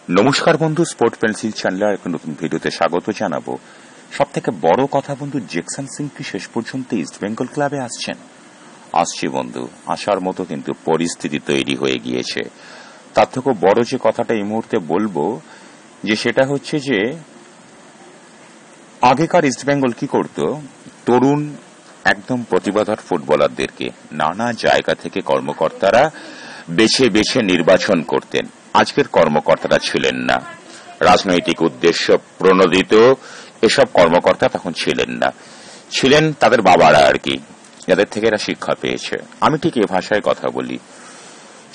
নমস্কার বন্ধু, sport pencil চ্যানেলে একটা নতুন ভিডিওতে স্বাগত জানাবো। সব থেকে বড় কথা বন্ধু, জ্যাকসন সিং কি শেষ পর্যন্ত ইস্ট বেঙ্গল ক্লাবে আসছে বন্ধু। আসার মতো কিন্তু পরিস্থিতি তৈরি হয়ে গিয়েছে। তার থেকে বড় যে কথাটা এই মুহূর্তে বলবো যে সেটা হচ্ছে যে আগেকার ইস্ট বেঙ্গল কি করত, তরুণ একদম প্রতিভাধর ফুটবলারদেরকে নানা জায়গা থেকে কর্মকর্তারা বেছে বেছে নির্বাচন করতেন। আজকের কর্মকর্তারা ছিলেন না, রাজনৈতিক উদ্দেশ্য প্রণোদিত এসব কর্মকর্তা তখন ছিলেন না, ছিলেন তাদের বাবারা আর কি, যাদের থেকে এরা শিক্ষা পেয়েছে। আমি ঠিক এ ভাষায় কথা বলি।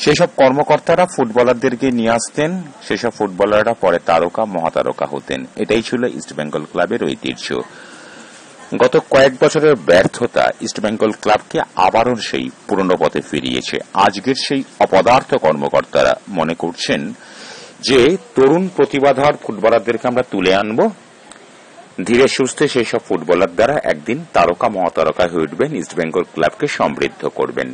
সেসব কর্মকর্তারা ফুটবলারদেরকে নিয়ে আসতেন, সেসব ফুটবলাররা পরে তারকা মহাতারকা হতেন। এটাই ছিল ইস্ট বেঙ্গল ক্লাবের ঐতিহ্য। গত কয়েক বছরের ব্যর্থতা ইস্ট বেঙ্গল ক্লাবকে আবারও সেই পুরনো পথে ফিরিয়েছে। আজকের সেই অপদার্থ কর্মকর্তারা মনে করছেন যে তরুণ প্রতিভাধর ফুটবলারদেরকে আমরা তুলে আনব, ধীরে সুস্থে সেই সব ফুটবলার দ্বারা একদিন তারকা মহাতারকা হয়ে উঠবেন, ইস্ট বেঙ্গল ক্লাবকে সমৃদ্ধ করবেন।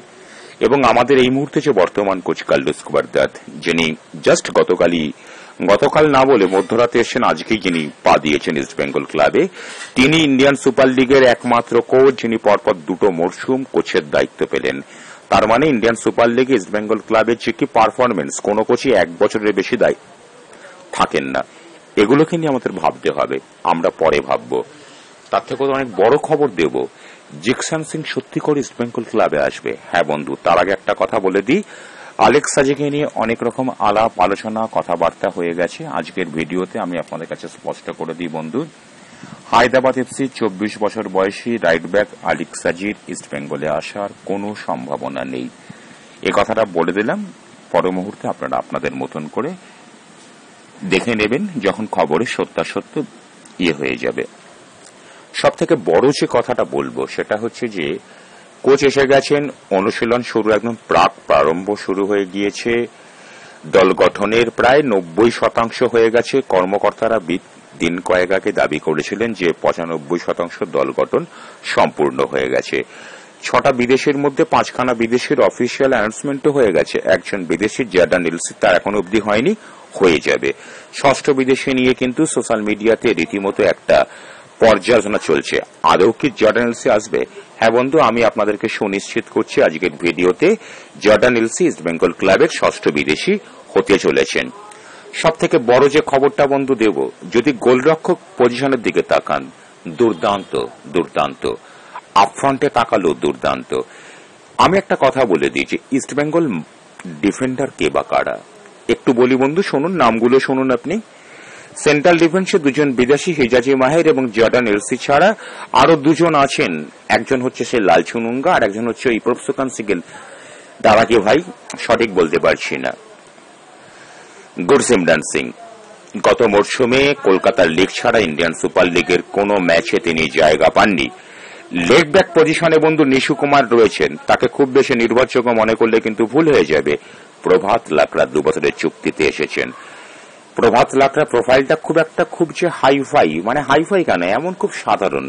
এবং আমাদের এই মুহূর্তে যে বর্তমান কোচ কার্লোস কুবারদাত, যিনি জাস্ট গতকাল না বলে মধ্যরাতে এসেছেন, আজকেই যিনি পা দিয়েছেন ইস্ট বেঙ্গল ক্লাবে, তিনি ইন্ডিয়ান সুপার লিগের একমাত্র কোচ যিনি পরপর দুটো মরশুম কোচের দায়িত্ব পেলেন। তার মানে ইন্ডিয়ান সুপার লিগে ইস্ট বেঙ্গল ক্লাবের যে কি পারফরমেন্স, কোন কোচই এক বছরের বেশি দায়িত্ব থাকেন না। এগুলোকে নিয়ে আমাদের ভাবতে হবে, আমরা পরে ভাবব। তার থেকে অনেক বড় খবর দেব, জ্যাকসন সিং সত্যি করে ইস্ট বেঙ্গল ক্লাবে আসবে। হ্যাঁ বন্ধু, তার আগে একটা কথা বলে দিই, আলেক্স সাজেকে নিয়ে অনেক রকম আলাপ আলোচনা কথাবার্তা হয়ে গেছে। আজকের ভিডিওতে আমি আপনাদের কাছে স্পষ্ট করে দিই বন্ধু, হায়দ্রাবাদ এফসি 24 বছর বয়সী রাইট ব্যাক আলেক্স সাজির ইস্ট বেঙ্গলে আসার কোনো সম্ভাবনা নেই। এ কথাটা বলে দিলাম। পর মুহূর্তে আপনারা আপনাদের মতন করে দেখে নেবেন, যখন খবরের সত্যাসত্য হয়ে যাবে। সব থেকে বড় যে কথাটা বলবো সেটা হচ্ছে যে কোচ এসে গেছেন, অনুশীলন শুরু, একদম প্রারম্ভ শুরু হয়ে গিয়েছে। দল গঠনের প্রায় 90% হয়ে গেছে। কর্মকর্তারা দিন কয়েক আগে দাবি করেছিলেন যে 95% দল গঠন সম্পূর্ণ হয়ে গেছে। 6টা বিদেশের মধ্যে 5খানা বিদেশের অফিসিয়াল অ্যানাউন্সমেন্টও হয়ে গেছে। একজন বিদেশি জর্ডান এলসি, তার এখন অবধি হয়নি, হয়ে যাবে। 6ষ্ঠ বিদেশি নিয়ে কিন্তু সোশ্যাল মিডিয়াতে রীতিমতো একটা পর্যালোচনা চলছে। আদৌ কি জর্ডান এলসি আসবে? হ্যাঁ বন্ধু, আমি আপনাদেরকে সুনিশ্চিত করছি আজকের ভিডিওতে জর্ডান এলসি ইস্ট বেঙ্গল ক্লাবের 6ষ্ঠ বিদেশি হতে চলেছেন। সব থেকে বড় যে খবরটা বন্ধু দেব, যদি গোলরক্ষক পজিশনের দিকে তাকান, দুর্দান্ত আপফ্রন্টে তাকালো দুর্দান্ত। আমি একটা কথা বলে দিই যে ইস্ট বেঙ্গল ডিফেন্ডার কে বা কারা, একটু বলি বন্ধু, শুনুন, নামগুলো শুনুন আপনি। সেন্ট্রাল ডিফেন্সে 2জন বিদেশি, হিজাজি মাহের এবং জর্ডান এলসি ছাড়া আরো 2জন আছেন। একজন হচ্ছে সে লালচুনুঙ্গা, আর একজন হচ্ছে ইপ্রপসুকান সিগেল, দাঁড়াকে ভাই সঠিক বলতে পারছি না, গুরসিমরান সিং। গত মরশুমে কলকাতার লিগ ছাড়া ইন্ডিয়ান সুপার লিগের কোন ম্যাচে তিনি জায়গা পাননি। লেগ ব্যাক পজিশনে বন্ধু নিশু কুমার রয়েছেন, তাকে খুব বেশি নির্ভরযোগ্য মনে করলে কিন্তু ভুল হয়ে যাবে। প্রভাত লাকড়া 2 বছরের চুক্তিতে এসেছেন। প্রভাত লাকড়া প্রোফাইলটা খুব যে হাইফাই, মানে হাইফাই কেন, এমন খুব সাধারণ।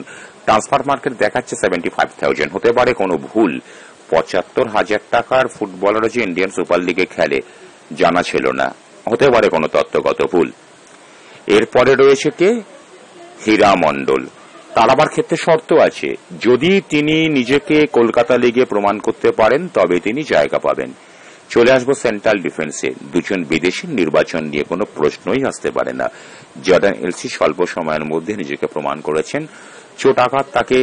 ট্রান্সফার মার্কেট দেখাচ্ছে 75,000, হতে পারে কোনো ভুল। 75,000 টাকার ফুটবলার যে ইন্ডিয়ান সুপার লিগে খেলে জানা ছিল না, হতে পারে কোনো তত্ত্বগত ভুল। এরপরে রয়েছে কে, হীরা মণ্ডল। তার আবার ক্ষেত্রে শর্ত আছে, যদি তিনি নিজেকে কলকাতা লিগে প্রমাণ করতে পারেন তবে তিনি জায়গা পাবেন। চলে আসবো সেন্ট্রাল ডিফেন্সে, 2জন বিদেশি নির্বাচন নিয়ে কোনো প্রশ্নই আসতে পারে না। জর্ডান এলসি স্বল্প সময়ের মধ্যে নিজেকে প্রমাণ করেছেন, চোট আঘাত তাকে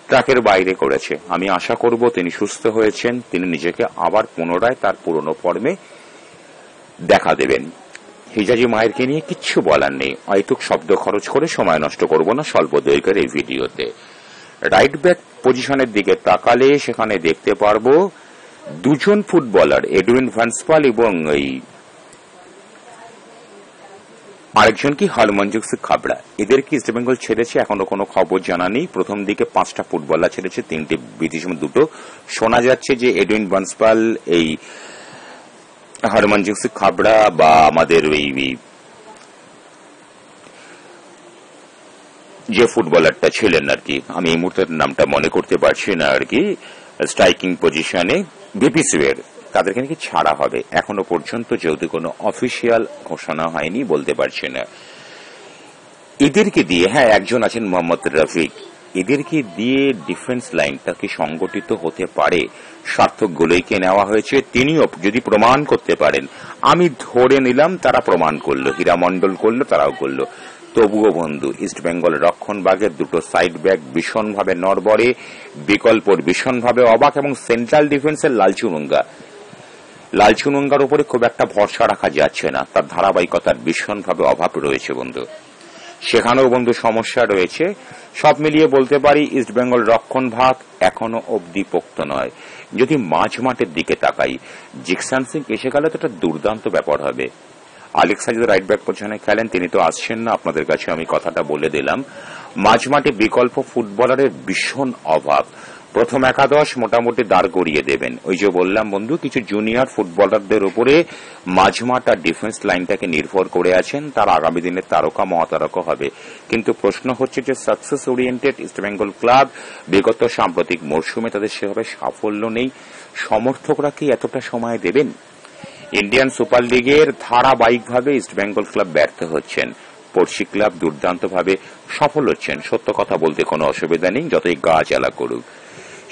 ট্র্যাকের বাইরে করেছে। আমি আশা করব তিনি সুস্থ হয়েছেন, তিনি নিজেকে আবার পুনরায় তার পুরনো ফর্মে দেখা দেবেন। হিজাজি মায়েরকে নিয়ে কিচ্ছু বলার নেই, অহেতুক শব্দ খরচ করে সময় নষ্ট করব না স্বল্প দৈর্ঘ্যের এই ভিডিওতে। রাইট ব্যাক পজিশনের দিকে তাকালে সেখানে দেখতে পারবো 2জন ফুটবলার, এডুইন ভ্যান্সপাল এবং এই আরেকজন কি হরমনজিৎ সিং খাবড়া। এদেরকে ইস্ট বেঙ্গল ছেড়েছে, এখনো কোনো খবর জানা নেই। প্রথম দিকে 5টা ফুটবলার ছেড়েছে, 3টে বিদেশি, 2টো। শোনা যাচ্ছে যে এডুইন ভ্যান্সপাল, এই হরমনজিৎ সিং খাবড়া বা আমাদের ওই যে ফুটবলারটা ছিলেন আর কি, আমি এই মুহূর্তে নামটা মনে করতে পারছি না আর কি, স্ট্রাইকিং পজিশনে ভিপি সিওয়ের, তাদেরকে নাকি ছাড়া হবে। এখনো পর্যন্ত যেহেতু কোনো অফিসিয়াল ঘোষণা হয়নি, বলতে পারছে না। এদেরকে দিয়ে, হ্যাঁ একজন আছেন মোহাম্মদ রফিক, এদেরকে দিয়ে ডিফেন্স লাইনটা কি সংগঠিত হতে পারে? সার্থক গোলেইকে নেওয়া হয়েছে, তিনিও যদি প্রমাণ করতে পারেন, আমি ধরে নিলাম তারা প্রমাণ করলো, হীরামন্ডল করলো, তারাও করলো, তবুও বন্ধু ইস্টবেঙ্গল রক্ষণভাগের দুটো সাইড ব্যাক ভীষণভাবে নড়বড়ে, বিকল্পর ভীষণভাবে অবাক, এবং সেন্ট্রাল ডিফেন্সের লালচুনঙ্গার উপরে খুব একটা ভরসা রাখা যাচ্ছে না, তার ধারাবাহিকতার ভীষণভাবে অভাব রয়েছে বন্ধু, সেখানেও বন্ধু সমস্যা রয়েছে। সব মিলিয়ে বলতে পারি ইস্টবেঙ্গল রক্ষণভাগ এখনো অব্দি পোক্ত নয়। যদি মাঝ মাঠের দিকে তাকাই, জিকসান সিং এসে গেলে তো একটা দুর্দান্ত ব্যাপার হবে। আলেক্সা যদি রাইট ব্যাক পজিশনে খেলেন, তিনি তো আসছেন না, আপনাদের কাছে আমি কথাটা বলে দিলাম। মাঝ মাঠে বিকল্প ফুটবলারের ভীষণ অভাব। প্রথম একাদশ মোটামুটি দাঁড় করিয়ে দেবেন, ওই যে বললাম বন্ধু, কিছু জুনিয়র ফুটবলারদের উপরে মাঝমাঠ আর ডিফেন্স লাইনটাকে নির্ভর করে আছেন, তার আগামী দিনের তারকা মহাতারকা হবে। কিন্তু প্রশ্ন হচ্ছে যে সাকসেস ওরিয়েন্টেড ইস্টবেঙ্গল ক্লাব, বিগত সাম্প্রতিক মরশুমে তাদের সেভাবে সাফল্য নেই, সমর্থকরা কি এতটা সময় দেবেন? ইন্ডিয়ান সুপার লিগের ধারাবাহিকভাবে ইস্টবেঙ্গল ক্লাব ব্যর্থ হচ্ছেন, পড়শি ক্লাব দুর্দান্তভাবে সফল হচ্ছেন, সত্য কথা বলতে কোনো অসুবিধা নেই, যতই গা জ্বালা করুক।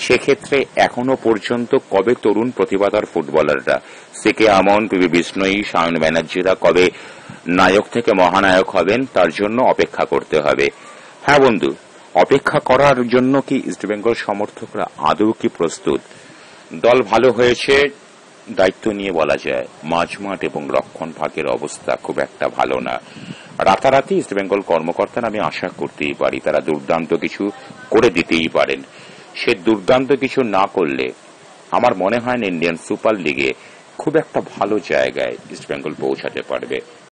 সেক্ষেত্রে এখনো পর্যন্ত কবে তরুণ প্রতিভাধর ফুটবলাররা সিকে আমন, পিবি বিষ্ণয়ী, সায়ন ব্যানার্জিরা কবে নায়ক থেকে মহানায়ক হবেন, তার জন্য অপেক্ষা করতে হবে। হ্যাঁ বন্ধু, অপেক্ষা করার জন্য কি ইস্টবেঙ্গল সমর্থকরা আদৌ কি প্রস্তুত? দল ভালো হয়েছে, দায়িত্ব নিয়ে বলা যায় মাঝমাঠ এবং রক্ষণ ভাগের অবস্থা খুব একটা ভালো না। রাতারাতি ইস্টবেঙ্গল কর্মকর্তারা আমি আশা করতেই পারি তারা দুর্দান্ত কিছু করে দিতেই পারেন। সে দুর্দান্ত কিছু না করলে আমার মনে হয় না ইন্ডিয়ান সুপার লিগে খুব একটা ভালো জায়গায় ইস্টবেঙ্গল পৌঁছাতে পারবে।